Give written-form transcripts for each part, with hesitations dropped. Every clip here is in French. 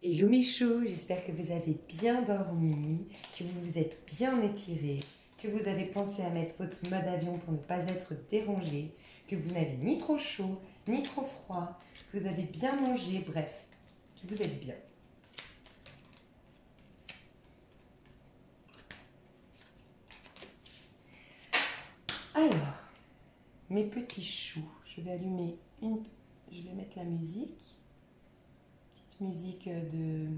Hello mes choux, j'espère que vous avez bien dormi, que vous vous êtes bien étirés, que vous avez pensé à mettre votre mode avion pour ne pas être dérangé, que vous n'avez ni trop chaud, ni trop froid, que vous avez bien mangé, bref, que vous êtes bien. Alors, mes petits choux, je vais mettre la musique. Petite musique de...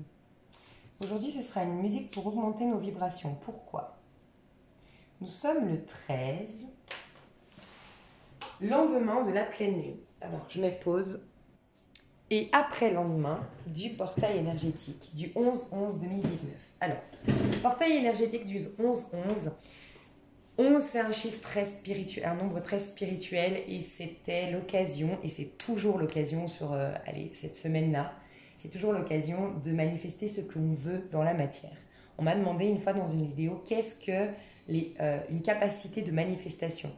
Aujourd'hui, ce sera une musique pour augmenter nos vibrations. Pourquoi? Nous sommes le 13, lendemain de la pleine lune. Alors, je mets pause. Et après lendemain du portail énergétique du 11-11-2019. Alors, portail énergétique du 11-11. 11, c'est un chiffre très spirituel, un nombre très spirituel, et c'était l'occasion, et c'est toujours l'occasion sur cette semaine-là, c'est toujours l'occasion de manifester ce qu'on veut dans la matière. On m'a demandé une fois dans une vidéo, qu'est-ce que une capacité de manifestation?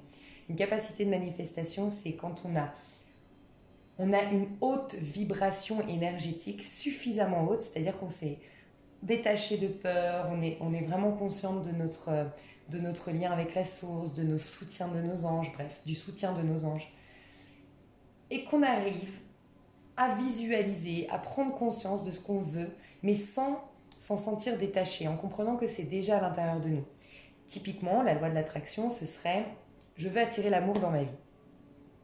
Une capacité de manifestation, c'est quand on a une haute vibration énergétique, suffisamment haute, c'est-à-dire qu'on s'est détaché de peur, on est vraiment consciente de notre lien avec la source, de nos soutiens de nos anges, bref, du soutien de nos anges. Et qu'on arrive à visualiser, à prendre conscience de ce qu'on veut, mais sans s'en sentir détaché, en comprenant que c'est déjà à l'intérieur de nous. Typiquement, la loi de l'attraction, ce serait « je veux attirer l'amour dans ma vie ».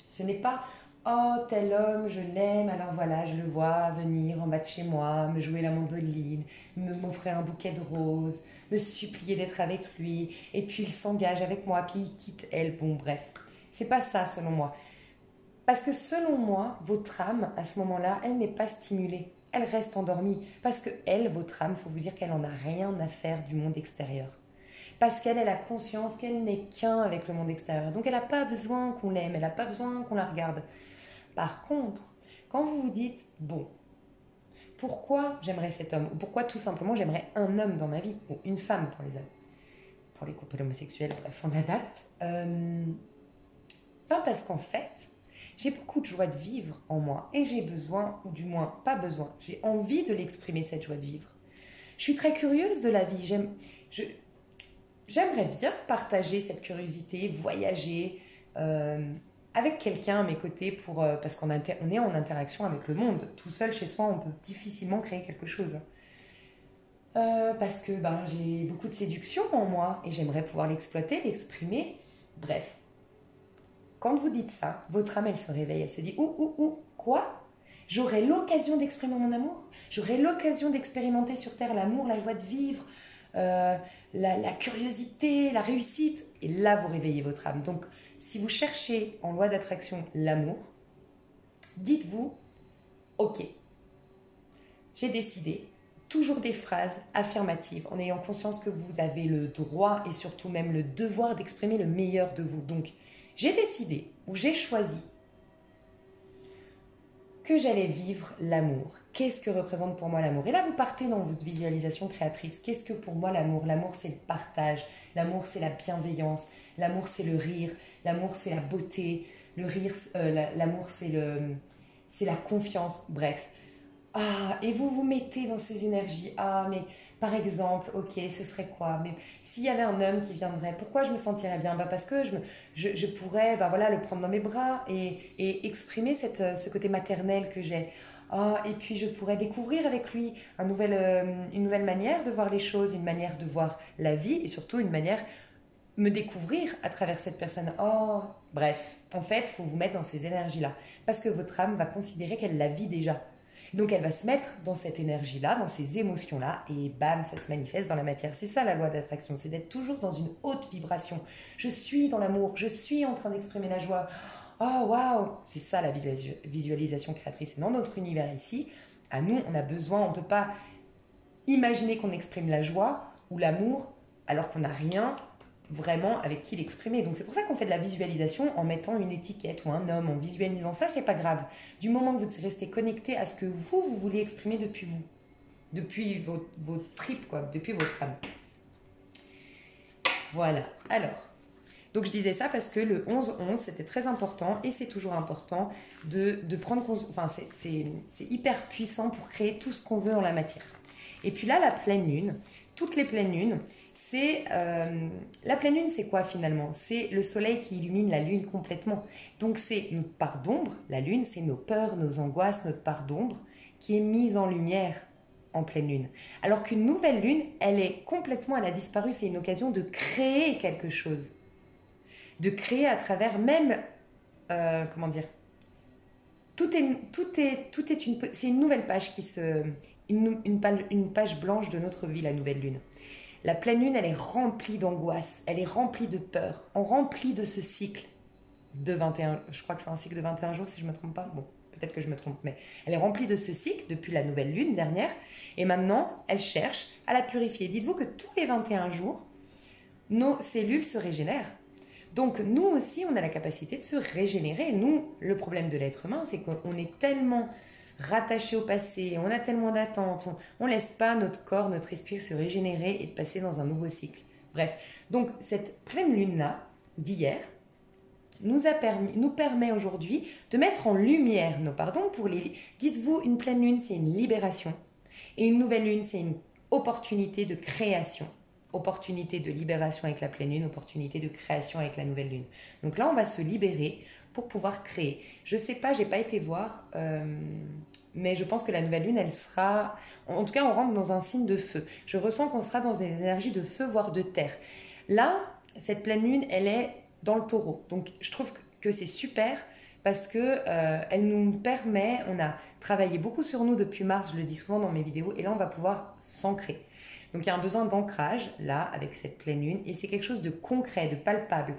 Ce n'est pas « oh, tel homme, je l'aime, alors voilà, je le vois venir en bas de chez moi, me jouer la mandoline, m'offrir un bouquet de roses, me supplier d'être avec lui, et puis il s'engage avec moi, puis il quitte elle. » Bon, bref, c'est pas ça selon moi. Parce que selon moi, votre âme, à ce moment-là, elle n'est pas stimulée. Elle reste endormie. Parce que elle, votre âme, il faut vous dire qu'elle n'en a rien à faire du monde extérieur. Parce qu'elle a la conscience qu'elle n'est qu'un avec le monde extérieur. Donc elle n'a pas besoin qu'on l'aime, elle n'a pas besoin qu'on la regarde. Par contre, quand vous vous dites, bon, pourquoi j'aimerais cet homme? Ou pourquoi tout simplement j'aimerais un homme dans ma vie? Ou une femme pour les hommes. Pour les couples homosexuels, bref, on adapte. Parce qu'en fait, j'ai beaucoup de joie de vivre en moi. Et j'ai besoin, ou du moins pas besoin, j'ai envie de l'exprimer, cette joie de vivre. Je suis très curieuse de la vie. J'aimerais bien partager cette curiosité, voyager avec quelqu'un à mes côtés parce qu'on est en interaction avec le monde. Tout seul chez soi, on peut difficilement créer quelque chose. Parce que j'ai beaucoup de séduction en moi et j'aimerais pouvoir l'exploiter, l'exprimer. Bref, quand vous dites ça, votre âme, elle se réveille, elle se dit « quoi ? J'aurai l'occasion d'exprimer mon amour, j'aurai l'occasion d'expérimenter sur Terre l'amour, la joie de vivre, la curiosité, la réussite. » Et là, vous réveillez votre âme. Donc, si vous cherchez en loi d'attraction l'amour, dites-vous « ok, j'ai décidé ». Toujours des phrases affirmatives, en ayant conscience que vous avez le droit et surtout même le devoir d'exprimer le meilleur de vous. Donc, j'ai décidé ou j'ai choisi que j'allais vivre l'amour. Qu'est-ce que représente pour moi l'amour? Et là, vous partez dans votre visualisation créatrice. Qu'est-ce que pour moi l'amour? L'amour, c'est le partage. L'amour, c'est la bienveillance. L'amour, c'est le rire. L'amour, c'est la beauté. Le rire, l'amour, c'est la confiance. Bref. Ah, et vous vous mettez dans ces énergies. Ah, mais par exemple, ok, ce serait quoi? Mais s'il y avait un homme qui viendrait, pourquoi je me sentirais bien? Parce que je pourrais le prendre dans mes bras et exprimer ce côté maternel que j'ai. Ah, et puis je pourrais découvrir avec lui une nouvelle manière de voir les choses, une manière de voir la vie et surtout une manière me découvrir à travers cette personne. Oh, bref, en fait, il faut vous mettre dans ces énergies-là parce que votre âme va considérer qu'elle la vit déjà. Donc elle va se mettre dans cette énergie-là, dans ces émotions-là, et bam, ça se manifeste dans la matière. C'est ça la loi d'attraction, c'est d'être toujours dans une haute vibration. Je suis dans l'amour, je suis en train d'exprimer la joie. Oh waouh, c'est ça la visualisation créatrice. Et dans notre univers ici, à nous, on a besoin, on ne peut pas imaginer qu'on exprime la joie ou l'amour alors qu'on n'a rien vraiment avec qui l'exprimer. Donc c'est pour ça qu'on fait de la visualisation en mettant une étiquette ou un homme, en visualisant ça, c'est pas grave. Du moment que vous restez connecté à ce que vous voulez exprimer depuis vous, depuis vos tripes, quoi, depuis votre âme. Voilà. Alors, Donc je disais ça parce que le 11-11, c'était très important et c'est toujours important de prendre conscience. Enfin, c'est hyper puissant pour créer tout ce qu'on veut en la matière. Et puis là, la pleine lune, toutes les pleines lunes, la pleine lune, c'est quoi finalement? C'est le soleil qui illumine la lune complètement. Donc c'est notre part d'ombre, la lune, c'est nos peurs, nos angoisses, notre part d'ombre qui est mise en lumière en pleine lune. Alors qu'une nouvelle lune, elle a disparu, c'est une occasion de créer quelque chose. De créer à travers même, comment dire, c'est une nouvelle page une page blanche de notre vie, la nouvelle lune. La pleine lune, elle est remplie d'angoisse, elle est remplie de peur, on remplit de ce cycle de 21, je crois que c'est un cycle de 21 jours si je ne me trompe pas, bon, peut-être que je me trompe, mais elle est remplie de ce cycle depuis la nouvelle lune dernière, et maintenant, elle cherche à la purifier. Dites-vous que tous les 21 jours, nos cellules se régénèrent. Donc nous aussi, on a la capacité de se régénérer. Nous, le problème de l'être humain, c'est qu'on est tellement rattaché au passé, on a tellement d'attentes, on ne laisse pas notre corps, notre esprit se régénérer et de passer dans un nouveau cycle. Bref, donc cette pleine lune-là, d'hier, nous permet aujourd'hui de mettre en lumière nos pardons pour les... Dites-vous, une pleine lune, c'est une libération. Et une nouvelle lune, c'est une opportunité de création. Opportunité de libération avec la pleine lune, opportunité de création avec la nouvelle lune. Donc là, on va se libérer pour pouvoir créer. Je sais pas, j'ai pas été voir, mais je pense que la nouvelle lune, elle sera... En tout cas, on rentre dans un signe de feu. Je ressens qu'on sera dans des énergies de feu, voire de terre. Là, cette pleine lune, elle est dans le taureau. Donc, je trouve que c'est super parce que elle nous permet... On a travaillé beaucoup sur nous depuis mars, je le dis souvent dans mes vidéos, et là, on va pouvoir s'ancrer. Donc il y a un besoin d'ancrage là avec cette pleine lune et c'est quelque chose de concret, de palpable.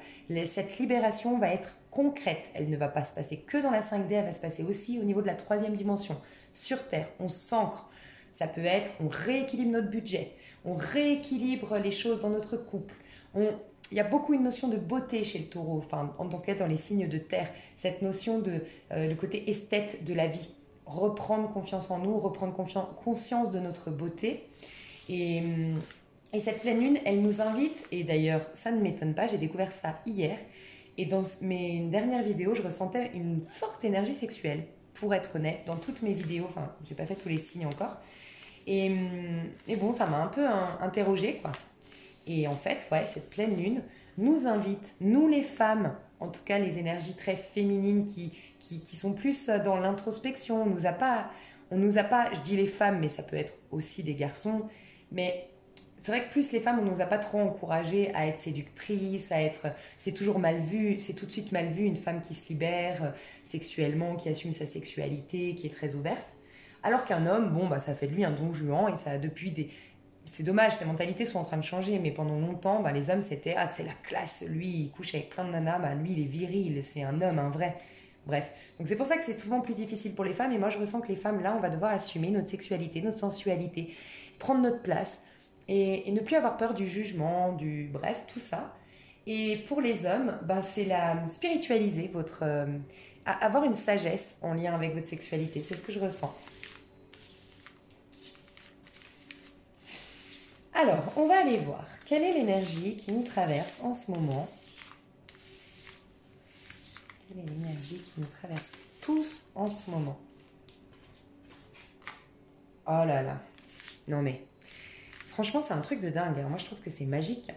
Cette libération va être concrète, elle ne va pas se passer que dans la 5D, elle va se passer aussi au niveau de la 3e dimension. Sur Terre, on s'ancre. Ça peut être, on rééquilibre notre budget, on rééquilibre les choses dans notre couple. Il y a beaucoup une notion de beauté chez le taureau, enfin en tant que dans les signes de terre, cette notion de le côté esthète de la vie. Reprendre confiance en nous, reprendre conscience de notre beauté. Et cette pleine lune, elle nous invite, et d'ailleurs, ça ne m'étonne pas, j'ai découvert ça hier, et dans mes dernières vidéos, je ressentais une forte énergie sexuelle, pour être honnête, dans toutes mes vidéos, enfin, j'ai pas fait tous les signes encore, et bon, ça m'a un peu interrogée, quoi. Et en fait, ouais, cette pleine lune nous invite, nous les femmes, en tout cas les énergies très féminines qui sont plus dans l'introspection, on nous a pas, je dis les femmes, mais ça peut être aussi des garçons, mais c'est vrai que plus les femmes, on nous a pas trop encouragées à être séductrices, c'est toujours mal vu, c'est tout de suite mal vu une femme qui se libère sexuellement, qui assume sa sexualité, qui est très ouverte. Alors qu'un homme, bon, bah, ça fait de lui un don Juan et ça a c'est dommage, ces mentalités sont en train de changer, mais pendant longtemps, bah, les hommes c'était, ah, c'est la classe, lui, il couche avec plein de nanas, bah, lui, il est viril, c'est un homme, un vrai. Bref, donc c'est pour ça que c'est souvent plus difficile pour les femmes, et moi je ressens que les femmes, là, on va devoir assumer notre sexualité, notre sensualité, prendre notre place et ne plus avoir peur du jugement, bref, tout ça. Et pour les hommes, bah, c'est spiritualiser avoir une sagesse en lien avec votre sexualité, c'est ce que je ressens. Alors, on va aller voir quelle est l'énergie qui nous traverse en ce moment. Quelle est l'énergie qui nous traverse tous en ce moment? Oh là là, non mais... Franchement, c'est un truc de dingue. Moi, je trouve que c'est magique.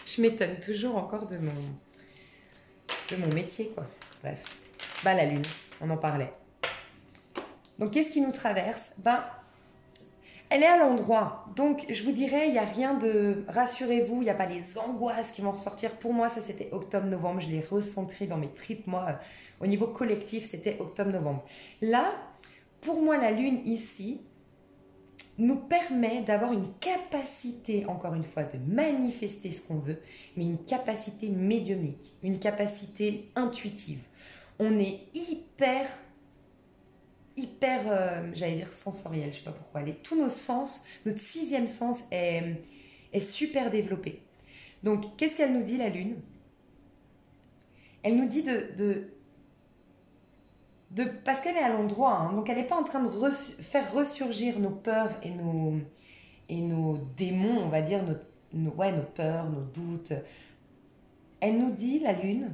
Je m'étonne toujours encore de mon métier, quoi. Bref. Bah, la lune, on en parlait. Donc, qu'est-ce qui nous traverse? Ben, elle est à l'endroit. Donc, je vous dirais, il n'y a rien de... Rassurez-vous, il n'y a pas les angoisses qui vont ressortir. Pour moi, ça, c'était octobre-novembre. Je l'ai recentré dans mes tripes. Moi, au niveau collectif, c'était octobre-novembre. Là, pour moi, la lune, ici... nous permet d'avoir une capacité, encore une fois, de manifester ce qu'on veut, mais une capacité médiumnique, une capacité intuitive. On est hyper, j'allais dire sensoriel, je ne sais pas pourquoi. Tous nos sens, notre 6e sens est super développé. Donc, qu'est-ce qu'elle nous dit, la Lune? Elle nous dit parce qu'elle est à l'endroit, hein, donc elle n'est pas en train de faire ressurgir nos peurs et nos démons, on va dire, nos peurs, nos doutes. elle nous dit, la Lune,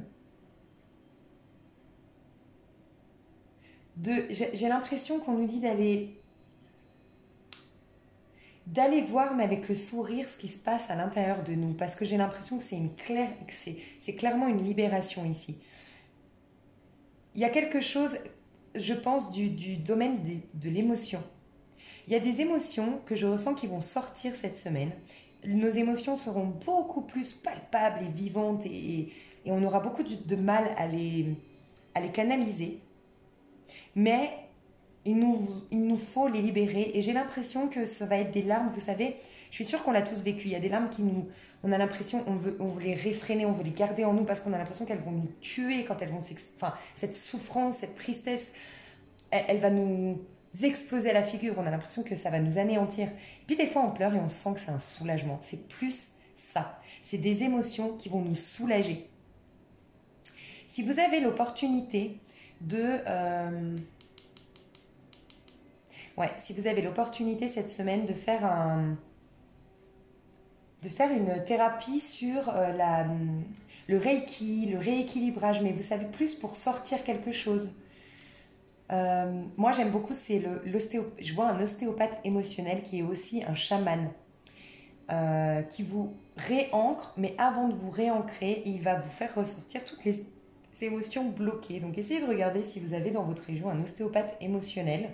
j'ai l'impression qu'on nous dit d'aller voir, mais avec le sourire, ce qui se passe à l'intérieur de nous. Parce que j'ai l'impression que c'est clairement une libération ici. Il y a quelque chose, je pense, du domaine de l'émotion. Il y a des émotions que je ressens qui vont sortir cette semaine. Nos émotions seront beaucoup plus palpables et vivantes et on aura beaucoup de mal à les canaliser. Mais il nous faut les libérer et j'ai l'impression que ça va être des larmes, vous savez, je suis sûre qu'on l'a tous vécu, il y a des larmes on a l'impression, on veut les réfréner, on veut les garder en nous parce qu'on a l'impression qu'elles vont nous tuer quand elles vont cette souffrance, cette tristesse, elle va nous exploser à la figure, on a l'impression que ça va nous anéantir. Et puis des fois on pleure et on sent que c'est un soulagement, c'est plus ça, c'est des émotions qui vont nous soulager. Si vous avez l'opportunité si vous avez l'opportunité cette semaine de faire une thérapie sur le Reiki, le rééquilibrage, mais vous savez, plus pour sortir quelque chose. Moi, j'aime beaucoup, je vois un ostéopathe émotionnel qui est aussi un chaman qui vous réancre, mais avant de vous réancrer, il va vous faire ressortir toutes les émotions bloquées. Donc, essayez de regarder si vous avez dans votre région un ostéopathe émotionnel.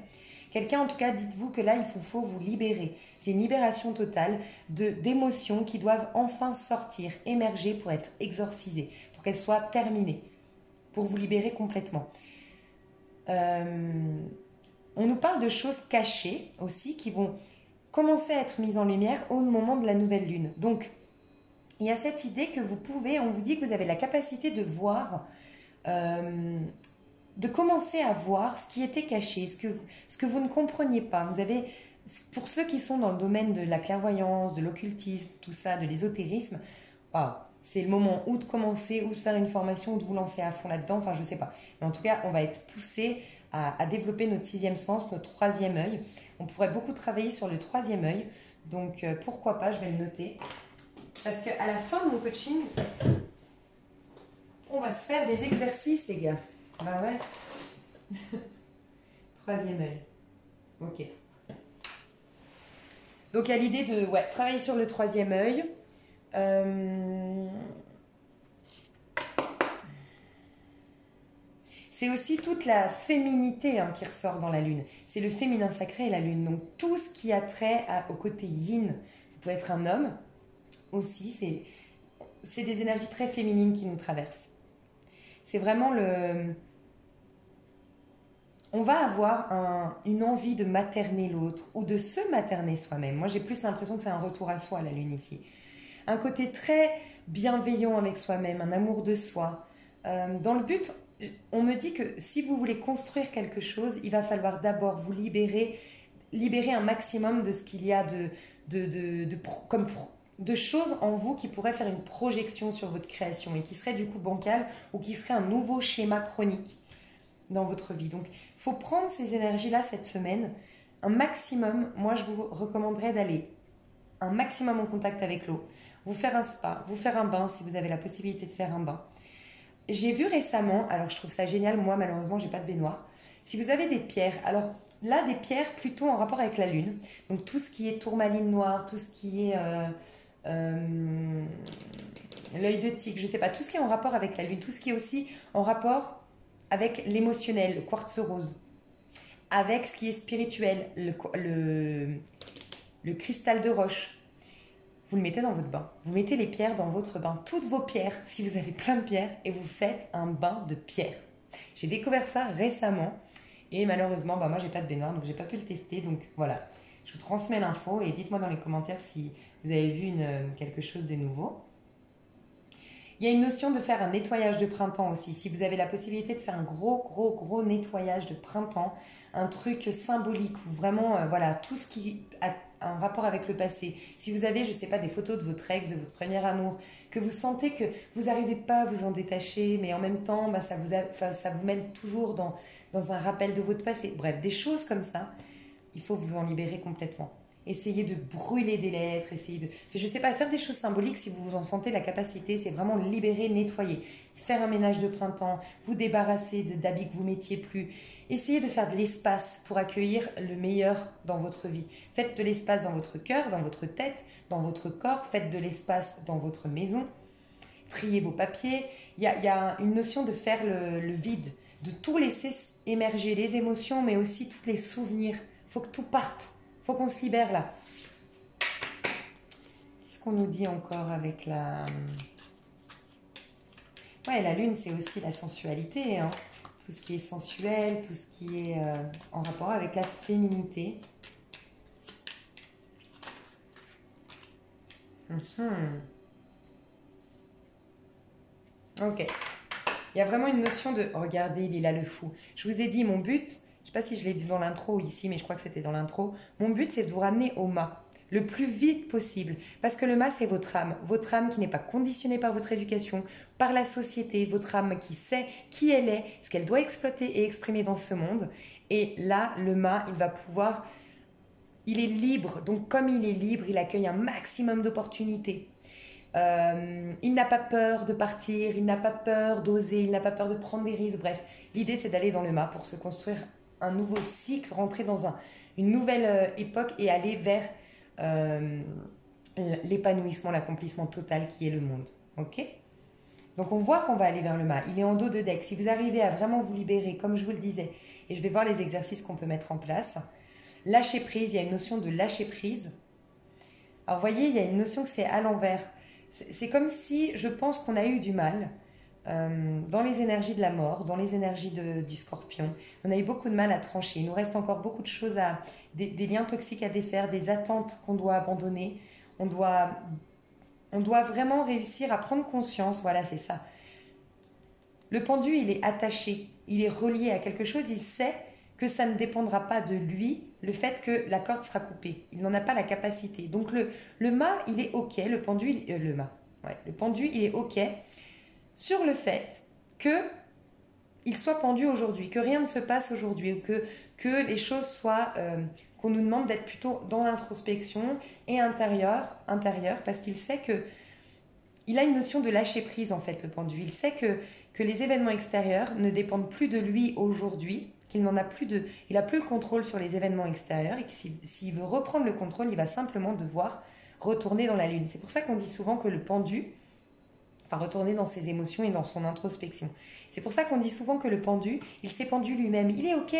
Quelqu'un, en tout cas, dites-vous que là, il faut vous libérer. C'est une libération totale d'émotions qui doivent enfin sortir, émerger pour être exorcisées, pour qu'elles soient terminées, pour vous libérer complètement. On nous parle de choses cachées aussi qui vont commencer à être mises en lumière au moment de la nouvelle lune. Donc, il y a cette idée que on vous dit que vous avez la capacité de voir... de commencer à voir ce qui était caché, ce que vous ne compreniez pas. Vous avez, pour ceux qui sont dans le domaine de la clairvoyance, de l'occultisme, tout ça, de l'ésotérisme, wow, c'est le moment ou de commencer, ou de faire une formation, ou de vous lancer à fond là-dedans, enfin je sais pas. Mais en tout cas, on va être poussé à développer notre sixième sens, notre troisième œil. On pourrait beaucoup travailler sur le troisième œil, donc pourquoi pas, je vais le noter. Parce qu'à la fin de mon coaching, on va se faire des exercices, les gars. Bah ouais. Troisième œil. Ok. Donc, il y a l'idée de travailler sur le troisième œil. C'est aussi toute la féminité qui ressort dans la lune. C'est le féminin sacré et la lune. Donc, tout ce qui a trait au côté yin. Vous pouvez être un homme aussi. C'est des énergies très féminines qui nous traversent. C'est vraiment on va avoir une envie de materner l'autre ou de se materner soi-même. Moi, j'ai plus l'impression que c'est un retour à soi, la lune ici. Un côté très bienveillant avec soi-même, un amour de soi. Dans le but, on me dit que si vous voulez construire quelque chose, il va falloir d'abord vous libérer un maximum de ce qu'il y a de choses en vous qui pourraient faire une projection sur votre création et qui serait du coup bancale ou qui serait un nouveau schéma chronique dans votre vie. Donc, il faut prendre ces énergies-là cette semaine, un maximum. Moi, je vous recommanderais d'aller un maximum en contact avec l'eau, vous faire un spa, vous faire un bain si vous avez la possibilité de faire un bain. J'ai vu récemment, alors je trouve ça génial, moi malheureusement, j'ai pas de baignoire. Si vous avez des pierres, alors là, des pierres plutôt en rapport avec la lune, donc tout ce qui est tourmaline noire, tout ce qui est... l'œil de tigre, je sais pas, tout ce qui est en rapport avec la lune, tout ce qui est aussi en rapport avec l'émotionnel, le quartz rose, avec ce qui est spirituel, le cristal de roche. Vous le mettez dans votre bain. Vous mettez les pierres dans votre bain, toutes vos pierres, si vous avez plein de pierres, et vous faites un bain de pierres. J'ai découvert ça récemment, et malheureusement, moi j'ai pas de baignoire, donc j'ai pas pu le tester, donc voilà. Je vous transmets l'info, et dites-moi dans les commentaires si vous avez vu quelque chose de nouveau. Il y a une notion de faire un nettoyage de printemps aussi. Si vous avez la possibilité de faire un gros nettoyage de printemps, un truc symbolique où vraiment, tout ce qui a un rapport avec le passé. Si vous avez, je ne sais pas, des photos de votre ex, de votre premier amour, que vous sentez que vous n'arrivez pas à vous en détacher, mais en même temps, ça vous mène toujours dans un rappel de votre passé. Bref, des choses comme ça, il faut vous en libérer complètement. Essayez de brûler des lettres, essayez de... Je sais pas, faire des choses symboliques si vous en sentez la capacité, c'est vraiment libérer, nettoyer. Faire un ménage de printemps, vous débarrasser d'habits que vous mettiez plus. Essayez de faire de l'espace pour accueillir le meilleur dans votre vie. Faites de l'espace dans votre cœur, dans votre tête, dans votre corps. Faites de l'espace dans votre maison. Triez vos papiers. Il y a une notion de faire le vide, de tout laisser émerger, les émotions, mais aussi tous les souvenirs. Il faut que tout parte. Il faut qu'on se libère là. Qu'est-ce qu'on nous dit encore avec la... Ouais, la lune, c'est aussi la sensualité, hein. Tout ce qui est sensuel, tout ce qui est en rapport avec la féminité. Ok. Il y a vraiment une notion de... Regardez, il est là le fou. Je vous ai dit, mon but, je ne sais pas si je l'ai dit dans l'intro ou ici, mais je crois que c'était dans l'intro. Mon but, c'est de vous ramener au mât le plus vite possible. Parce que le mât, c'est votre âme qui n'est pas conditionnée par votre éducation, par la société, votre âme qui sait qui elle est, ce qu'elle doit exploiter et exprimer dans ce monde. Et là, le mât, il va pouvoir... Il est libre, donc comme il est libre, il accueille un maximum d'opportunités. Il n'a pas peur de partir, il n'a pas peur d'oser, il n'a pas peur de prendre des risques. Bref, l'idée c'est d'aller dans le mât pour se construire un nouveau cycle, rentrer dans une nouvelle époque et aller vers l'épanouissement, l'accomplissement total qui est le monde. Ok ? Donc on voit qu'on va aller vers le mât. Il est en dos de deck. Si vous arrivez à vraiment vous libérer, comme je vous le disais, et je vais voir les exercices qu'on peut mettre en place. Lâcher prise, il y a une notion de lâcher prise. Alors vous voyez, il y a une notion que c'est à l'envers. C'est comme si, je pense qu'on a eu du mal dans les énergies de la mort, dans les énergies du scorpion. On a eu beaucoup de mal à trancher. Il nous reste encore beaucoup de choses, des liens toxiques à défaire, des attentes qu'on doit abandonner. On doit vraiment réussir à prendre conscience. Voilà, c'est ça. Le pendu, il est attaché, il est relié à quelque chose. Il sait que ça ne dépendra pas de lui, le fait que la corde sera coupée. Il n'en a pas la capacité. Donc le mât, il est OK. Le pendu, le pendu, il est OK sur le fait qu'il soit pendu aujourd'hui, que rien ne se passe aujourd'hui, ou que les choses soient... qu'on nous demande d'être plutôt dans l'introspection et intérieur, parce qu'il sait que... Il a une notion de lâcher prise, en fait, le pendu. Il sait que les événements extérieurs ne dépendent plus de lui aujourd'hui, qu'il n'en a plus il n'a plus le contrôle sur les événements extérieurs et que s'il veut reprendre le contrôle, il va simplement devoir retourner dans la lune. C'est pour ça qu'on dit souvent que le pendu, enfin retourner dans ses émotions et dans son introspection. C'est pour ça qu'on dit souvent que le pendu, il s'est pendu lui-même. Il est OK.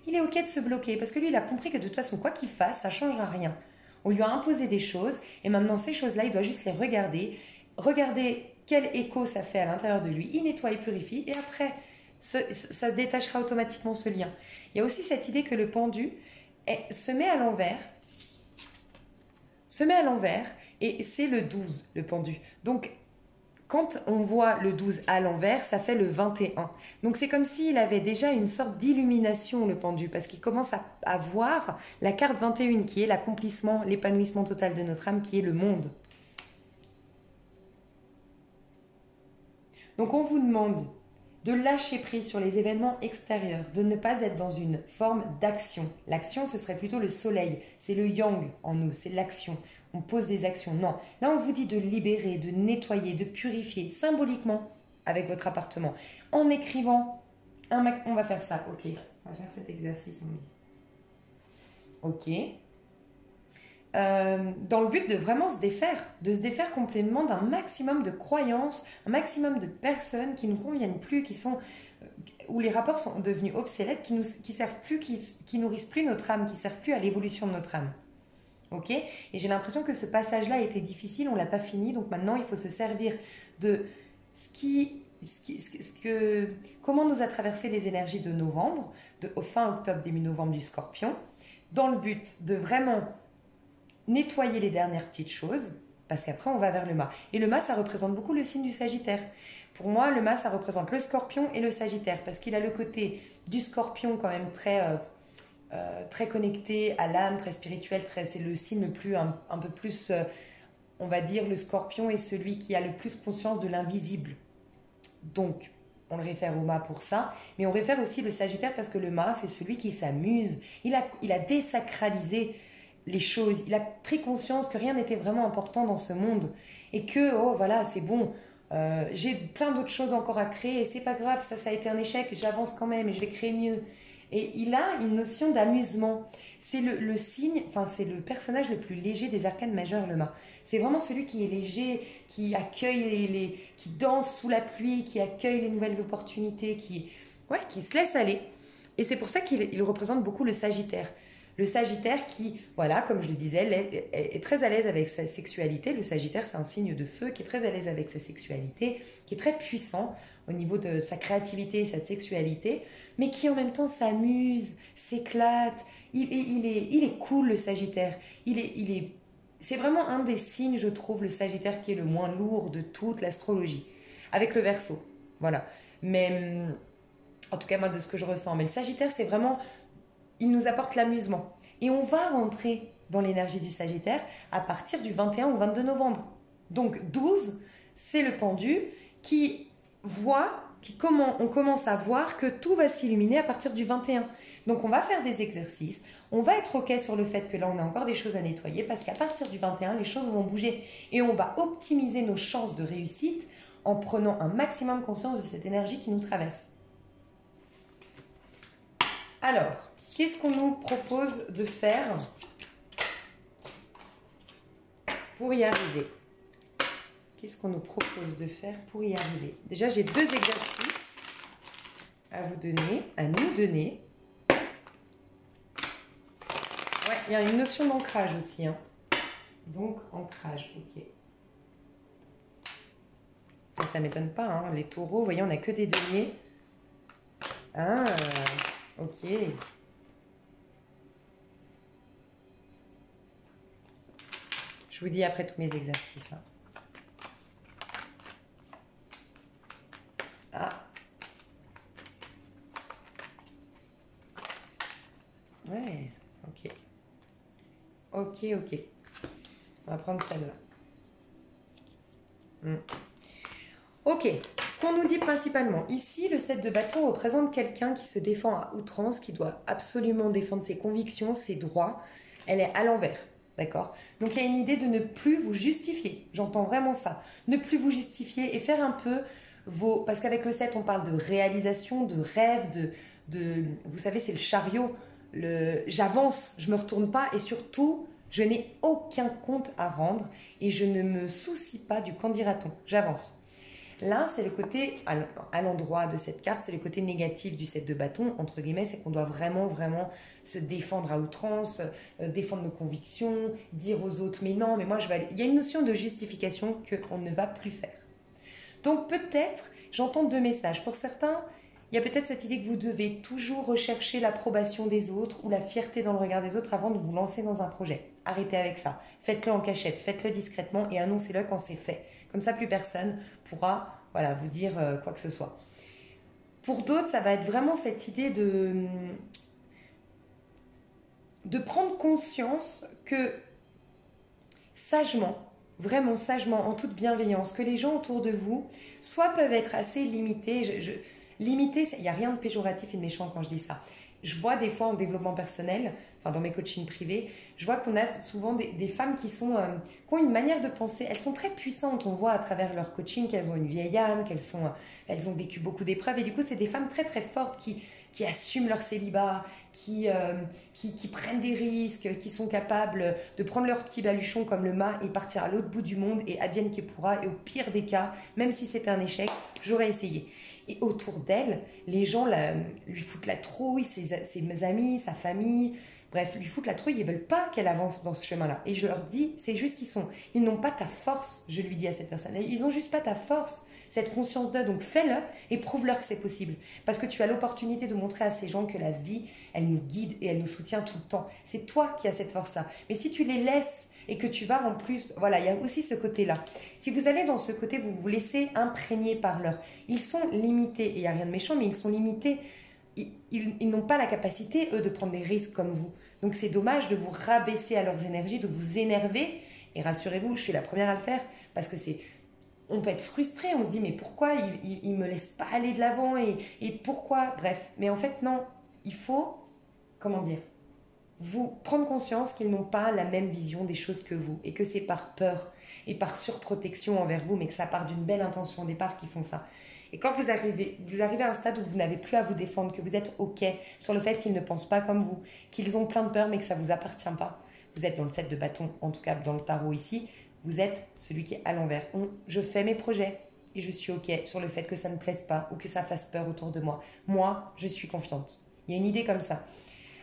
Il est OK de se bloquer parce que lui, il a compris que de toute façon, quoi qu'il fasse, ça ne changera rien. On lui a imposé des choses et maintenant, ces choses-là, il doit juste les regarder quel écho ça fait à l'intérieur de lui. Il nettoie et purifie et après... Ça détachera automatiquement ce lien. Il y a aussi cette idée que le pendu se met à l'envers et c'est le 12, le pendu. Donc, quand on voit le 12 à l'envers, ça fait le 21. Donc, c'est comme s'il avait déjà une sorte d'illumination, le pendu, parce qu'il commence à voir la carte 21 qui est l'accomplissement, l'épanouissement total de notre âme, qui est le monde. Donc, on vous demande de lâcher prise sur les événements extérieurs, de ne pas être dans une forme d'action. L'action, ce serait plutôt le soleil, c'est le yang en nous, c'est l'action. On pose des actions. Non, là on vous dit de libérer, de nettoyer, de purifier symboliquement avec votre appartement. En écrivant, on va faire ça, ok. On va faire cet exercice, on me dit. Ok. Dans le but de vraiment se défaire complètement d'un maximum de croyances, un maximum de personnes qui ne nous conviennent plus, où les rapports sont devenus obsolètes, qui servent plus, qui nourrissent plus notre âme, qui servent plus à l'évolution de notre âme. Ok ? Et j'ai l'impression que ce passage-là était difficile, on l'a pas fini, donc maintenant il faut se servir de comment nous a traversé les énergies de novembre, au fin octobre, début novembre du Scorpion, dans le but de vraiment nettoyer les dernières petites choses, parce qu'après on va vers le mât. Et le mât, ça représente beaucoup le signe du Sagittaire. Pour moi, le mât, ça représente le Scorpion et le Sagittaire, parce qu'il a le côté du Scorpion quand même très connecté à l'âme, très spirituel, c'est le signe le plus, un peu plus, on va dire, le Scorpion est celui qui a le plus conscience de l'invisible. Donc, on le réfère au mât pour ça, mais on réfère aussi le Sagittaire parce que le mât, c'est celui qui s'amuse. Il a désacralisé les choses. Il a pris conscience que rien n'était vraiment important dans ce monde et que, oh voilà, c'est bon, j'ai plein d'autres choses encore à créer et c'est pas grave, ça a été un échec, j'avance quand même et je vais créer mieux. Et il a une notion d'amusement. C'est le signe, enfin c'est le personnage le plus léger des arcanes majeurs, le mât. C'est vraiment celui qui est léger, qui accueille qui danse sous la pluie, qui accueille les nouvelles opportunités, qui se laisse aller. Et c'est pour ça qu'il représente beaucoup le Sagittaire. Le Sagittaire qui, voilà, comme je le disais, est très à l'aise avec sa sexualité. Le Sagittaire, c'est un signe de feu qui est très à l'aise avec sa sexualité, qui est très puissant au niveau de sa créativité et sa sexualité, mais qui en même temps s'amuse, s'éclate. Il est cool, le Sagittaire. C'est vraiment un des signes, je trouve, le Sagittaire qui est le moins lourd de toute l'astrologie, avec le Verseau. Voilà. Mais en tout cas, moi, de ce que je ressens. Mais le Sagittaire, c'est vraiment... Il nous apporte l'amusement. Et on va rentrer dans l'énergie du Sagittaire à partir du 21 ou 22 novembre. Donc 12, c'est le pendu qui on commence à voir que tout va s'illuminer à partir du 21. Donc on va faire des exercices, on va être OK sur le fait que là on a encore des choses à nettoyer parce qu'à partir du 21, les choses vont bouger et on va optimiser nos chances de réussite en prenant un maximum conscience de cette énergie qui nous traverse. Alors, qu'est-ce qu'on nous propose de faire pour y arriver? Qu'est-ce qu'on nous propose de faire pour y arriver? Déjà, j'ai 2 exercices à vous donner, à nous donner. Ouais, il y a une notion d'ancrage aussi. Hein. Donc, ancrage, ok. Ça ne m'étonne pas, hein. Les taureaux, vous voyez, on n'a que des deniers. Ah, ok. Je vous dis après tous mes exercices. Hein. Ah. Ouais, ok. Ok. On va prendre celle-là. Ok, ce qu'on nous dit principalement, ici, le 7 de bâton représente quelqu'un qui se défend à outrance, qui doit absolument défendre ses convictions, ses droits. Elle est à l'envers, d'accord? Donc, il y a une idée de ne plus vous justifier. J'entends vraiment ça. Ne plus vous justifier et faire un peu Parce qu'avec le 7, on parle de réalisation, de rêve, vous savez, c'est le chariot. J'avance, je ne me retourne pas et surtout, je n'ai aucun compte à rendre et je ne me soucie pas du qu'en dira-t-on. J'avance. Là, c'est le côté, à l'endroit de cette carte, c'est le côté négatif du 7 de bâton, entre guillemets, c'est qu'on doit vraiment, vraiment se défendre à outrance, défendre nos convictions, dire aux autres, mais non, mais moi je vais aller... Il y a une notion de justification qu'on ne va plus faire. Donc peut-être, j'entends 2 messages. Pour certains, il y a peut-être cette idée que vous devez toujours rechercher l'approbation des autres ou la fierté dans le regard des autres avant de vous lancer dans un projet. Arrêtez avec ça. Faites-le en cachette, faites-le discrètement et annoncez-le quand c'est fait. Comme ça, plus personne pourra vous dire quoi que ce soit. Pour d'autres, ça va être vraiment cette idée de prendre conscience que sagement, vraiment sagement, en toute bienveillance, que les gens autour de vous, soit peuvent être assez limités. Limiter, il n'y a rien de péjoratif et de méchant quand je dis ça. Je vois des fois en développement personnel, enfin dans mes coachings privés, je vois qu'on a souvent des femmes qui ont une manière de penser. Elles sont très puissantes, on voit à travers leur coaching qu'elles ont une vieille âme, elles ont vécu beaucoup d'épreuves. Et du coup, c'est des femmes très très fortes qui assument leur célibat, qui prennent des risques, qui sont capables de prendre leur petit baluchon comme le mât et partir à l'autre bout du monde et advienne que pourra. Et au pire des cas, même si c'était un échec, j'aurais essayé. Et autour d'elle, les gens lui foutent la trouille, ses amis, sa famille, bref, lui foutent la trouille, ils ne veulent pas qu'elle avance dans ce chemin-là. Et je leur dis, c'est juste ils n'ont pas ta force, je lui dis à cette personne, ils n'ont juste pas ta force, cette conscience d'eux, donc fais-le et prouve-leur que c'est possible. Parce que tu as l'opportunité de montrer à ces gens que la vie, elle nous guide et elle nous soutient tout le temps. C'est toi qui as cette force-là. Mais si tu les laisses et que tu vas en plus, voilà, il y a aussi ce côté-là. Si vous allez dans ce côté, vous vous laissez imprégner par leur... Ils sont limités, et il n'y a rien de méchant, mais ils sont limités. Ils n'ont pas la capacité, eux, de prendre des risques comme vous. Donc c'est dommage de vous rabaisser à leurs énergies, de vous énerver. Et rassurez-vous, je suis la première à le faire, parce que on peut être frustré, on se dit, mais pourquoi ils ne me laissent pas aller de l'avant et pourquoi? Bref, mais en fait, non, il faut, comment dire, vous prendre conscience qu'ils n'ont pas la même vision des choses que vous et que c'est par peur et par surprotection envers vous, mais que ça part d'une belle intention au départ qu'ils font ça. Et quand vous arrivez à un stade où vous n'avez plus à vous défendre, que vous êtes OK sur le fait qu'ils ne pensent pas comme vous, qu'ils ont plein de peur mais que ça ne vous appartient pas, vous êtes dans le 7 de bâton, en tout cas dans le tarot ici, vous êtes celui qui est à l'envers. Je fais mes projets et je suis OK sur le fait que ça ne plaise pas ou que ça fasse peur autour de moi. Moi, je suis confiante. Il y a une idée comme ça.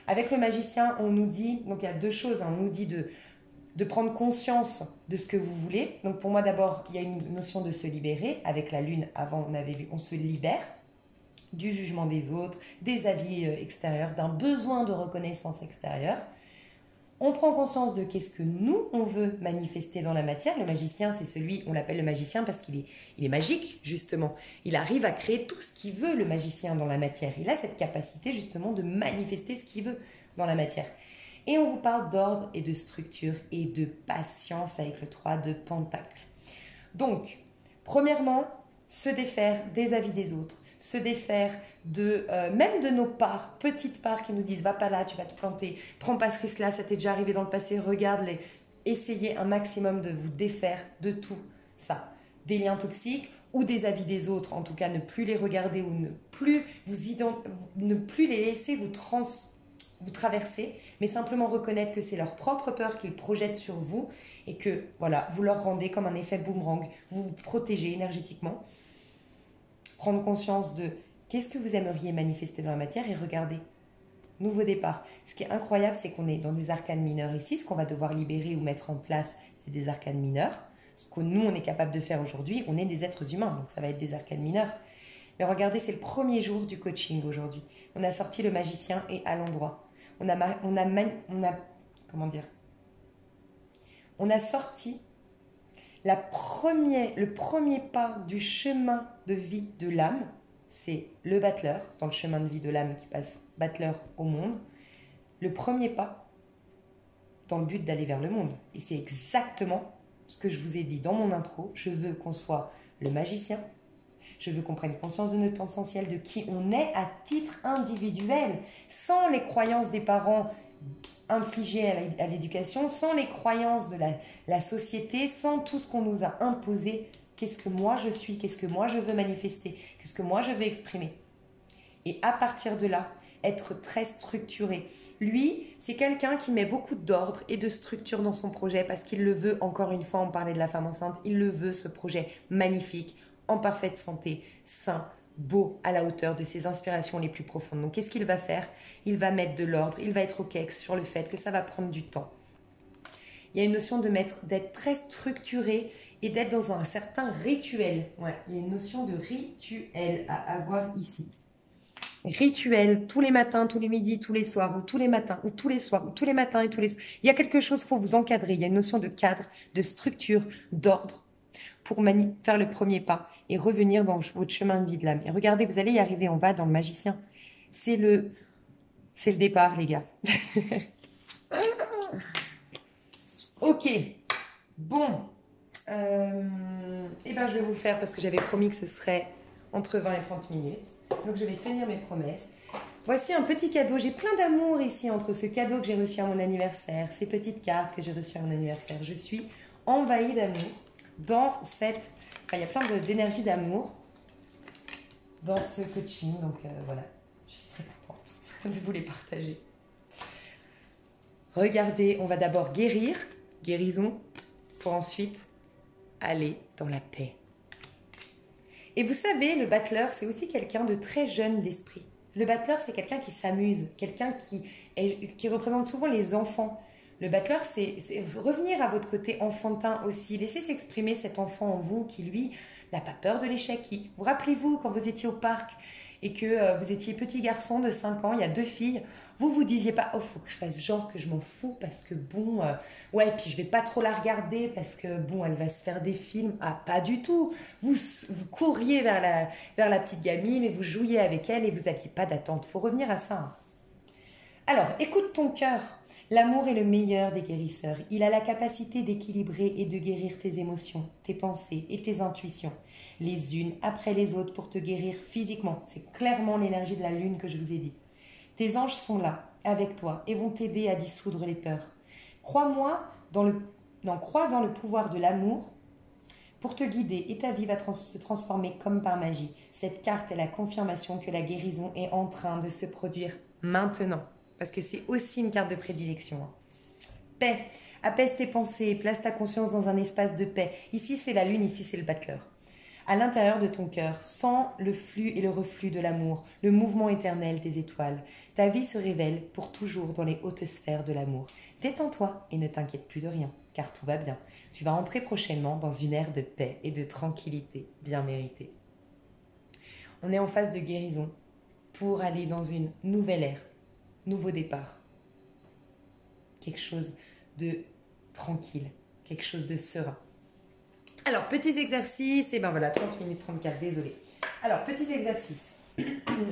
Avec le magicien, on nous dit, donc il y a deux choses, on nous dit de prendre conscience de ce que vous voulez. Donc pour moi d'abord, il y a une notion de se libérer. Avec la lune, avant on avait vu, on se libère du jugement des autres, des avis extérieurs, d'un besoin de reconnaissance extérieure. On prend conscience de qu'est-ce que nous, on veut manifester dans la matière. Le magicien, c'est celui, on l'appelle le magicien parce qu'il est magique, justement. Il arrive à créer tout ce qu'il veut, le magicien, dans la matière. Il a cette capacité, justement, de manifester ce qu'il veut dans la matière. Et on vous parle d'ordre et de structure et de patience avec le 3 de Pentacle. Donc, premièrement, se défaire des avis des autres, se défaire même de nos parts, petites parts qui nous disent « va pas là, tu vas te planter, prends pas ce risque-là, ça t'est déjà arrivé dans le passé, regarde-les ». Essayez un maximum de vous défaire de tout ça. Des liens toxiques ou des avis des autres, en tout cas ne plus les regarder ou ne plus les laisser vous traverser, mais simplement reconnaître que c'est leur propre peur qu'ils projettent sur vous et que voilà, vous leur rendez comme un effet boomerang, vous vous protégez énergétiquement. Prendre conscience de qu'est-ce que vous aimeriez manifester dans la matière et regardez. Nouveau départ. Ce qui est incroyable, c'est qu'on est dans des arcanes mineurs ici. Ce qu'on va devoir libérer ou mettre en place, c'est des arcanes mineurs. Ce que nous, on est capable de faire aujourd'hui, on est des êtres humains, donc ça va être des arcanes mineurs. Mais regardez, c'est le premier jour du coaching aujourd'hui. On a sorti le magicien et à l'endroit. On a sorti le premier pas du chemin de vie de l'âme, c'est le battleur, dans le chemin de vie de l'âme qui passe battleur au monde, le premier pas dans le but d'aller vers le monde. Et c'est exactement ce que je vous ai dit dans mon intro, je veux qu'on soit le magicien, je veux qu'on prenne conscience de notre potentiel, de qui on est à titre individuel, sans les croyances des parents infligées à l'éducation, sans les croyances de la société, sans tout ce qu'on nous a imposé. Qu'est-ce que moi je suis, qu'est-ce que moi je veux manifester, qu'est-ce que moi je veux exprimer. Et à partir de là, être très structuré. Lui, c'est quelqu'un qui met beaucoup d'ordre et de structure dans son projet parce qu'il le veut, encore une fois, on parlait de la femme enceinte, il le veut, ce projet magnifique, en parfaite santé, sain, beau, à la hauteur de ses inspirations les plus profondes. Donc, qu'est-ce qu'il va faire? Il va mettre de l'ordre, il va être OK sur le fait que ça va prendre du temps. Il y a une notion d'être très structuré et d'être dans un certain rituel. Ouais, il y a une notion de rituel à avoir ici. Rituel, tous les matins, tous les midis, tous les soirs, ou tous les matins, ou tous les soirs, ou tous les matins et tous les soirs. Il y a quelque chose, il faut vous encadrer. Il y a une notion de cadre, de structure, d'ordre pour faire le premier pas et revenir dans votre chemin de vie de l'âme. Et regardez, vous allez y arriver, on va dans le magicien. C'est le départ, les gars. Ok, bon. Eh ben, je vais vous le faire parce que j'avais promis que ce serait entre 20 et 30 minutes. Donc, je vais tenir mes promesses. Voici un petit cadeau. J'ai plein d'amour ici entre ce cadeau que j'ai reçu à mon anniversaire, ces petites cartes que j'ai reçues à mon anniversaire. Je suis envahie d'amour dans cette... Enfin, il y a plein d'énergie d'amour dans ce coaching. Donc, voilà. Je suis très contente de vous les partager. Regardez, on va d'abord guérison, pour ensuite aller dans la paix. Et vous savez, le battleur, c'est aussi quelqu'un de très jeune d'esprit. Le battleur, c'est quelqu'un qui s'amuse, quelqu'un qui représente souvent les enfants. Le battleur, c'est revenir à votre côté enfantin aussi. Laissez s'exprimer cet enfant en vous qui, lui, n'a pas peur de l'échec. Vous rappelez-vous, quand vous étiez au parc et que vous étiez petit garçon de 5 ans, il y a 2 filles, vous disiez pas « Oh, faut que je fasse genre que je m'en fous parce que bon, ouais, puis je vais pas trop la regarder parce que bon, elle va se faire des films. » Ah, pas du tout. Vous couriez vers la petite gamine et vous jouiez avec elle et vous n'aviez pas d'attente. Il faut revenir à ça. Hein. Alors, écoute ton cœur. L'amour est le meilleur des guérisseurs. Il a la capacité d'équilibrer et de guérir tes émotions, tes pensées et tes intuitions, les unes après les autres pour te guérir physiquement. C'est clairement l'énergie de la lune que je vous ai dit. Tes anges sont là, avec toi et vont t'aider à dissoudre les peurs. Crois dans le pouvoir de l'amour pour te guider et ta vie va se transformer comme par magie. Cette carte est la confirmation que la guérison est en train de se produire maintenant. Parce que c'est aussi une carte de prédilection. Hein. Paix. Apaise tes pensées, place ta conscience dans un espace de paix. Ici, c'est la lune, ici, c'est le battleur. À l'intérieur de ton cœur, sens le flux et le reflux de l'amour, le mouvement éternel des étoiles. Ta vie se révèle pour toujours dans les hautes sphères de l'amour. Détends-toi et ne t'inquiète plus de rien, car tout va bien. Tu vas entrer prochainement dans une ère de paix et de tranquillité bien méritée. On est en phase de guérison pour aller dans une nouvelle ère, nouveau départ. Quelque chose de tranquille, quelque chose de serein. Alors, petits exercices, et ben voilà, 30 minutes 34, désolé. Alors, petits exercices.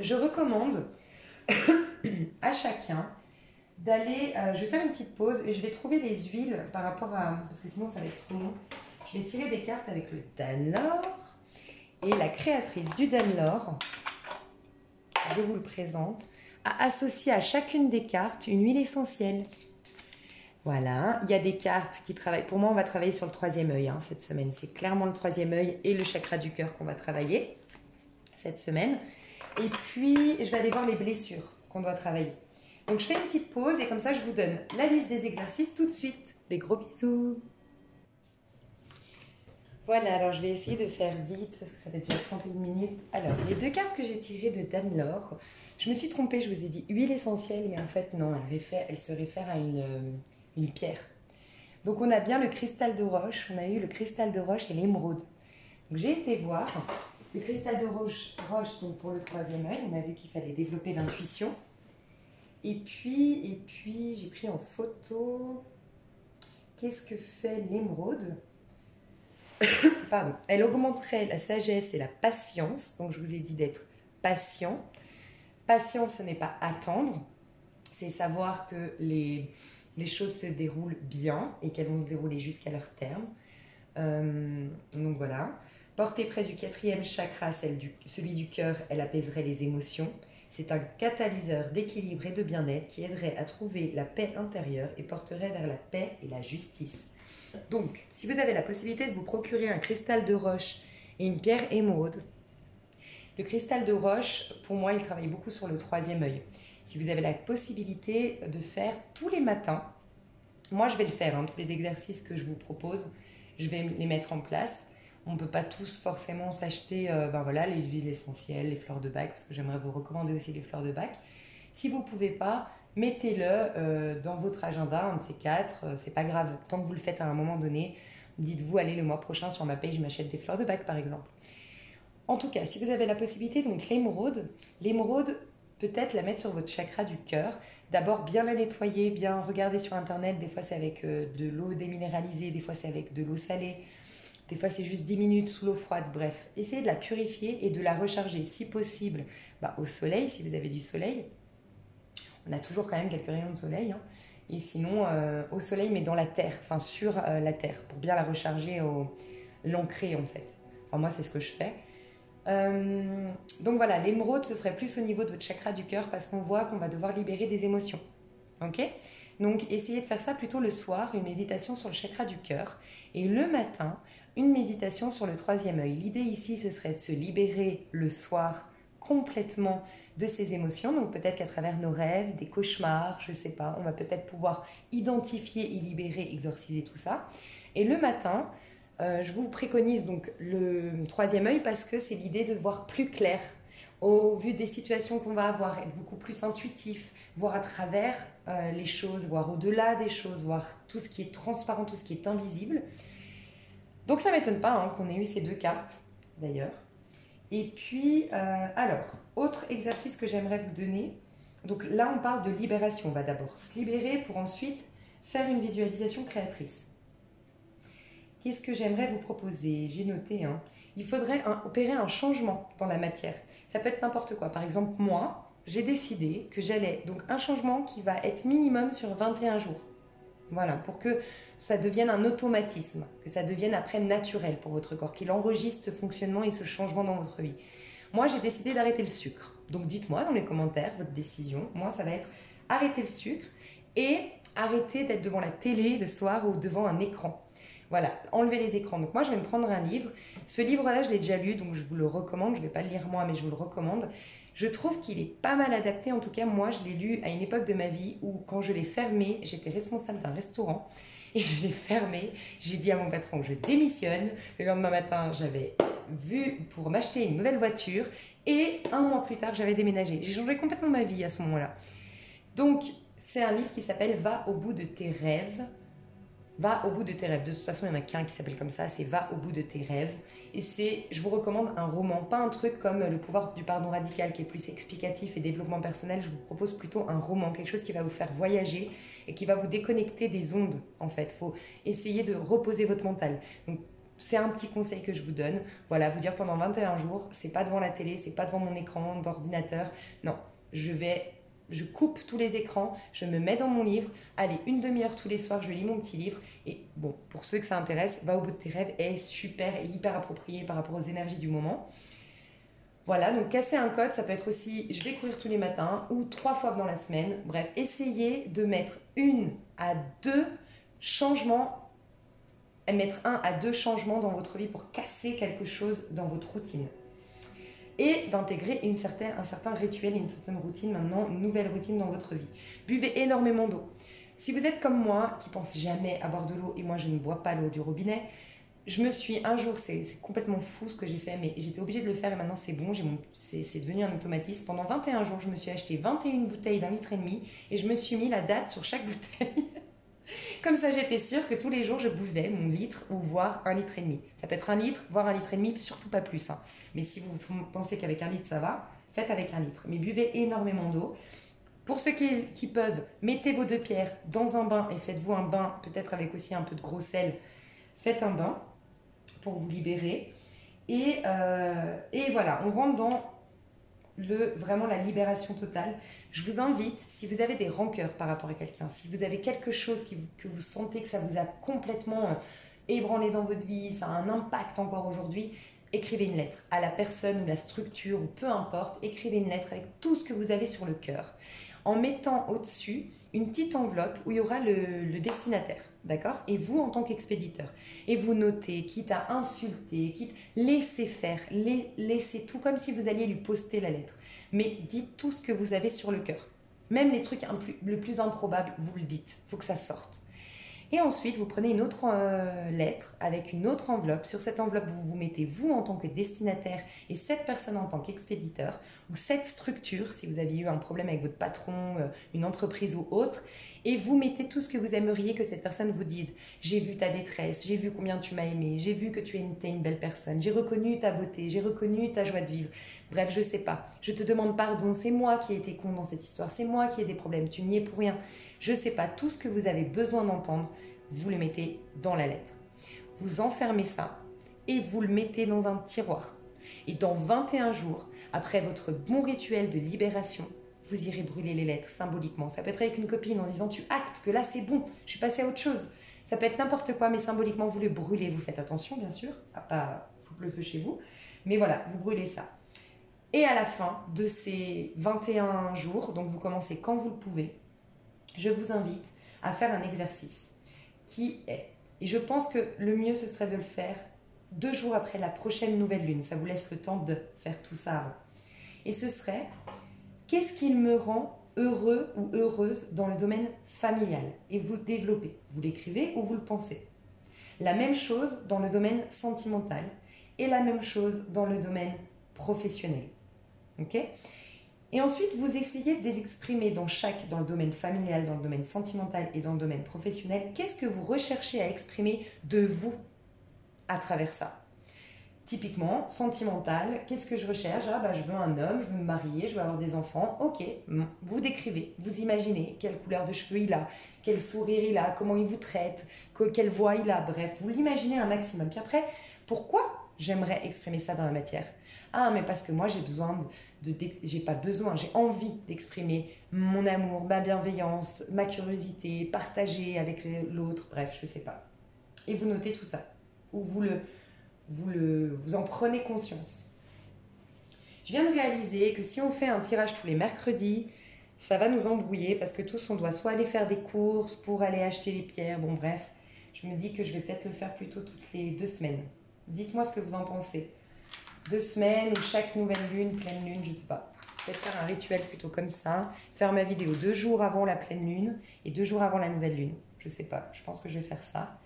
Je recommande à chacun d'aller, je vais faire une petite pause et je vais trouver les huiles par rapport à, parce que sinon ça va être trop long. Je vais tirer des cartes avec le Danelor et la créatrice du Danelor, je vous le présente, a associé à chacune des cartes une huile essentielle. Voilà, il y a des cartes qui travaillent. Pour moi, on va travailler sur le troisième œil hein, cette semaine. C'est clairement le troisième œil et le chakra du cœur qu'on va travailler cette semaine. Et puis, je vais aller voir les blessures qu'on doit travailler. Donc, je fais une petite pause et comme ça, je vous donne la liste des exercices tout de suite. Des gros bisous. Voilà, alors je vais essayer de faire vite parce que ça fait déjà 31 minutes. Alors, les deux cartes que j'ai tirées de Danelor, je me suis trompée, je vous ai dit huile essentielle, mais en fait, non, elle se réfère à une pierre. Donc on a bien le cristal de roche, on a eu le cristal de roche et l'émeraude. Donc j'ai été voir le cristal de roche donc pour le troisième œil, on a vu qu'il fallait développer l'intuition. Et puis j'ai pris en photo, qu'est-ce que fait l'émeraude? Pardon, elle augmenterait la sagesse et la patience, donc je vous ai dit d'être patient. Patience, ce n'est pas attendre, c'est savoir que les choses se déroulent bien et qu'elles vont se dérouler jusqu'à leur terme. Donc voilà. Portée près du quatrième chakra, celui du cœur, elle apaiserait les émotions. C'est un catalyseur d'équilibre et de bien-être qui aiderait à trouver la paix intérieure et porterait vers la paix et la justice. Donc, si vous avez la possibilité de vous procurer un cristal de roche et une pierre émeraude, le cristal de roche, pour moi, il travaille beaucoup sur le troisième œil. Si vous avez la possibilité de faire tous les matins, moi je vais le faire, hein, tous les exercices que je vous propose, je vais les mettre en place. On ne peut pas tous forcément s'acheter voilà, les huiles essentielles, les fleurs de bac, parce que j'aimerais vous recommander aussi les fleurs de bac. Si vous ne pouvez pas, mettez-le dans votre agenda, un de ces quatre, c'est pas grave. Tant que vous le faites à un moment donné, dites-vous, allez, le mois prochain sur ma page, je m'achète des fleurs de bac par exemple. En tout cas, si vous avez la possibilité, donc l'émeraude, peut-être la mettre sur votre chakra du cœur. D'abord, bien la nettoyer, bien regarder sur Internet. Des fois, c'est avec de l'eau déminéralisée, des fois, c'est avec de l'eau salée. Des fois, c'est juste 10 minutes sous l'eau froide. Bref, essayez de la purifier et de la recharger, si possible, au soleil, si vous avez du soleil. On a toujours quand même quelques rayons de soleil. Hein. Et sinon, au soleil, mais dans la terre, enfin sur la terre, pour bien la recharger, l'ancrer en fait. Enfin, moi, c'est ce que je fais. Donc voilà, l'émeraude, ce serait plus au niveau de votre chakra du cœur parce qu'on voit qu'on va devoir libérer des émotions. Ok? Donc essayez de faire ça plutôt le soir, une méditation sur le chakra du cœur. Et le matin, une méditation sur le troisième œil. L'idée ici, ce serait de se libérer le soir complètement de ces émotions. Donc peut-être qu'à travers nos rêves, des cauchemars, je ne sais pas, on va peut-être pouvoir identifier et libérer, exorciser tout ça. Et le matin, je vous préconise donc le troisième œil parce que c'est l'idée de voir plus clair au vu des situations qu'on va avoir, être beaucoup plus intuitif, voir à travers les choses, voir au-delà des choses, voir tout ce qui est transparent, tout ce qui est invisible. Donc ça ne m'étonne pas hein, qu'on ait eu ces deux cartes d'ailleurs. Et puis, alors, autre exercice que j'aimerais vous donner. Donc là, on parle de libération. On va d'abord se libérer pour ensuite faire une visualisation créatrice. Qu'est-ce que j'aimerais vous proposer? J'ai noté, hein. Il faudrait opérer un changement dans la matière. Ça peut être n'importe quoi. Par exemple, moi, j'ai décidé que j'allais... Donc, un changement qui va être minimum sur 21 jours. Voilà, pour que ça devienne un automatisme, que ça devienne après naturel pour votre corps, qu'il enregistre ce fonctionnement et ce changement dans votre vie. Moi, j'ai décidé d'arrêter le sucre. Donc, dites-moi dans les commentaires votre décision. Moi, ça va être arrêtez le sucre et arrêtez d'être devant la télé le soir ou devant un écran. Voilà, enlevez les écrans. Donc moi, je vais me prendre un livre. Ce livre-là, je l'ai déjà lu, donc je vous le recommande. Je ne vais pas le lire moi, mais je vous le recommande. Je trouve qu'il est pas mal adapté. En tout cas, moi, je l'ai lu à une époque de ma vie où, quand je l'ai fermé, j'étais responsable d'un restaurant et je l'ai fermé. J'ai dit à mon patron que je démissionne. Le lendemain matin, j'avais vu pour m'acheter une nouvelle voiture et un mois plus tard, j'avais déménagé. J'ai changé complètement ma vie à ce moment-là. Donc, c'est un livre qui s'appelle « Va au bout de tes rêves ». Va au bout de tes rêves. De toute façon, il n'y en a qu'un qui s'appelle comme ça, c'est Va au bout de tes rêves. Et je vous recommande un roman, pas un truc comme Le pouvoir du pardon radical qui est plus explicatif et développement personnel. Je vous propose plutôt un roman, quelque chose qui va vous faire voyager et qui va vous déconnecter des ondes, en fait. Il faut essayer de reposer votre mental. Donc, c'est un petit conseil que je vous donne. Voilà, vous dire pendant 21 jours, c'est pas devant la télé, c'est pas devant mon écran d'ordinateur. Non, je coupe tous les écrans, je me mets dans mon livre, allez, une demi-heure tous les soirs, je lis mon petit livre. Et bon, pour ceux que ça intéresse, Va au bout de tes rêves est super et hyper approprié par rapport aux énergies du moment. Voilà, donc casser un code, ça peut être aussi, je vais courir tous les matins ou 3 fois dans la semaine. Bref, essayez de mettre 1 à 2 changements, mettre 1 à 2 changements dans votre vie pour casser quelque chose dans votre routine. Et d'intégrer un certain rituel, une certaine routine maintenant, une nouvelle routine dans votre vie. Buvez énormément d'eau. Si vous êtes comme moi, qui pense jamais à boire de l'eau, et moi je ne bois pas l'eau du robinet, je me suis un jour, c'est complètement fou ce que j'ai fait, mais j'étais obligée de le faire et maintenant c'est bon, c'est devenu un automatisme. Pendant 21 jours, je me suis acheté 21 bouteilles d'1,5 litre et je me suis mis la date sur chaque bouteille. Comme ça, j'étais sûre que tous les jours, je buvais mon litre ou voire 1,5 litre. Ça peut être 1 litre, voire 1,5 litre, surtout pas plus. Hein. Mais si vous pensez qu'avec 1 litre, ça va, faites avec 1 litre. Mais buvez énormément d'eau. Pour ceux qui peuvent, mettez vos 2 pierres dans un bain et faites-vous un bain, peut-être avec aussi un peu de gros sel. Faites un bain pour vous libérer. Et voilà, on rentre dans vraiment la libération totale. Je vous invite, si vous avez des rancœurs par rapport à quelqu'un, si vous avez quelque chose que vous sentez que ça vous a complètement ébranlé dans votre vie, ça a un impact encore aujourd'hui, écrivez une lettre à la personne ou la structure ou peu importe, écrivez une lettre avec tout ce que vous avez sur le cœur, en mettant au-dessus une petite enveloppe où il y aura le destinataire, d'accord? Et vous en tant qu'expéditeur. Et vous notez, quitte à insulter, laissez faire, laissez tout comme si vous alliez lui poster la lettre. Mais dites tout ce que vous avez sur le cœur. Même les trucs le plus improbables, vous le dites. Il faut que ça sorte. Et ensuite, vous prenez une autre lettre avec une autre enveloppe. Sur cette enveloppe, vous mettez vous en tant que destinataire et cette personne en tant qu'expéditeur ou cette structure, si vous aviez eu un problème avec votre patron, une entreprise ou autre, et vous mettez tout ce que vous aimeriez que cette personne vous dise. J'ai vu ta détresse, j'ai vu combien tu m'as aimé, j'ai vu que tu es une belle personne, j'ai reconnu ta beauté, j'ai reconnu ta joie de vivre. Bref, je sais pas. Je te demande pardon, c'est moi qui ai été con dans cette histoire, c'est moi qui ai des problèmes, tu n'y es pour rien. Je sais pas, tout ce que vous avez besoin d'entendre, vous le mettez dans la lettre. Vous enfermez ça et vous le mettez dans un tiroir. Et dans 21 jours, après votre bon rituel de libération, vous irez brûler les lettres symboliquement. Ça peut être avec une copine en disant « tu actes que là c'est bon, je suis passée à autre chose ». Ça peut être n'importe quoi, mais symboliquement vous le brûlez. Vous faites attention bien sûr, à pas foutre le feu chez vous. Mais voilà, vous brûlez ça. Et à la fin de ces 21 jours, donc vous commencez quand vous le pouvez, je vous invite à faire un exercice qui est, et je pense que le mieux ce serait de le faire 2 jours après la prochaine nouvelle lune, ça vous laisse le temps de faire tout ça avant. Et ce serait, qu'est-ce qui me rend heureux ou heureuse dans le domaine familial? Et vous développez, vous l'écrivez ou vous le pensez. La même chose dans le domaine sentimental et la même chose dans le domaine professionnel. Ok ? Et ensuite, vous essayez d'exprimer dans le domaine familial, dans le domaine sentimental et dans le domaine professionnel, qu'est-ce que vous recherchez à exprimer de vous à travers ça. Typiquement, sentimental, qu'est-ce que je recherche? Je veux un homme, je veux me marier, je veux avoir des enfants. Ok, vous décrivez, vous imaginez quelle couleur de cheveux il a, quel sourire il a, comment il vous traite, quelle voix il a, bref, vous l'imaginez un maximum. Puis après, pourquoi j'aimerais exprimer ça dans la matière? Mais parce que moi j'ai j'ai envie d'exprimer mon amour, ma bienveillance, ma curiosité, partager avec l'autre, bref, je sais pas. Et vous notez tout ça, ou vous en prenez conscience. Je viens de réaliser que si on fait un tirage tous les mercredis, ça va nous embrouiller parce que tous, on doit soit aller faire des courses pour aller acheter les pierres. Bon, bref, je me dis que je vais peut-être le faire plutôt toutes les 2 semaines. Dites-moi ce que vous en pensez. 2 semaines ou chaque nouvelle lune, pleine lune, je ne sais pas. Peut-être faire un rituel plutôt comme ça. Faire ma vidéo 2 jours avant la pleine lune et 2 jours avant la nouvelle lune. Je ne sais pas, je pense que je vais faire ça.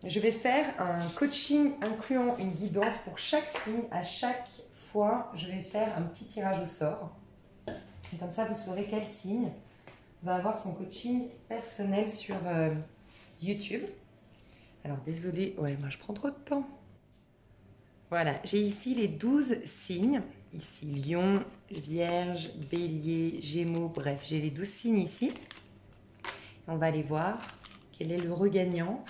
Je vais faire un coaching incluant une guidance pour chaque signe. À chaque fois, je vais faire un petit tirage au sort. Et comme ça, vous saurez quel signe va avoir son coaching personnel sur YouTube. Alors, désolée, ouais, moi je prends trop de temps. Voilà, j'ai ici les 12 signes. Ici, Lion, Vierge, Bélier, Gémeaux, bref, j'ai les 12 signes ici. On va aller voir quel est le regagnant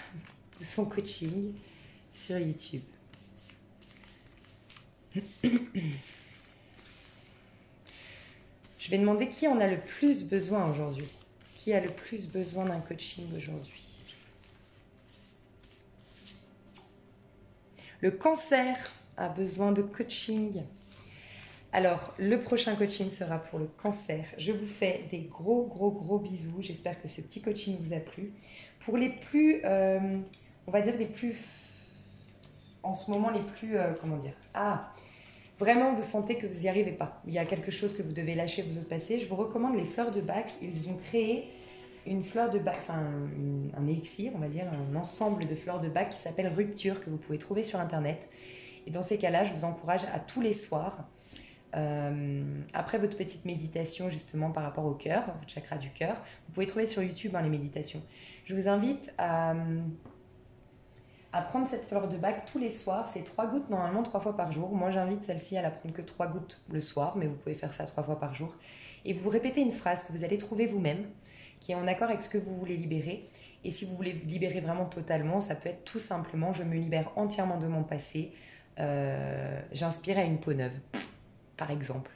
de son coaching sur YouTube. Je vais demander qui en a le plus besoin aujourd'hui. Qui a le plus besoin d'un coaching aujourd'hui? Le Cancer a besoin de coaching. Alors, le prochain coaching sera pour le Cancer. Je vous fais des gros bisous. J'espère que ce petit coaching vous a plu. Pour les plus, on va dire les plus, en ce moment les plus, comment dire, vraiment vous sentez que vous n'y arrivez pas. Il y a quelque chose que vous devez lâcher, vous autres passer. Je vous recommande les fleurs de Bach. Ils ont créé une fleur de Bach, enfin un élixir, on va dire, un ensemble de fleurs de Bach qui s'appelle Rupture, que vous pouvez trouver sur Internet. Et dans ces cas-là, je vous encourage à tous les soirs, après votre petite méditation justement par rapport au cœur, votre chakra du cœur, vous pouvez trouver sur YouTube les méditations. Je vous invite à prendre cette fleur de Bach tous les soirs. C'est 3 gouttes normalement 3 fois par jour. Moi j'invite celle-ci à la prendre que 3 gouttes le soir, mais vous pouvez faire ça 3 fois par jour. Et vous répétez une phrase que vous allez trouver vous-même, qui est en accord avec ce que vous voulez libérer. Et si vous voulez libérer vraiment totalement, ça peut être tout simplement: je me libère entièrement de mon passé, j'inspire à une peau neuve, par exemple.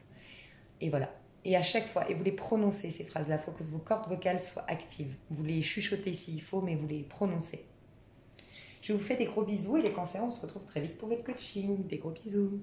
Et voilà. Et à chaque fois, et vous les prononcez ces phrases-là, il faut que vos cordes vocales soient actives. Vous les chuchotez s'il faut, mais vous les prononcez. Je vous fais des gros bisous et les cancers, on se retrouve très vite pour votre coaching. Des gros bisous.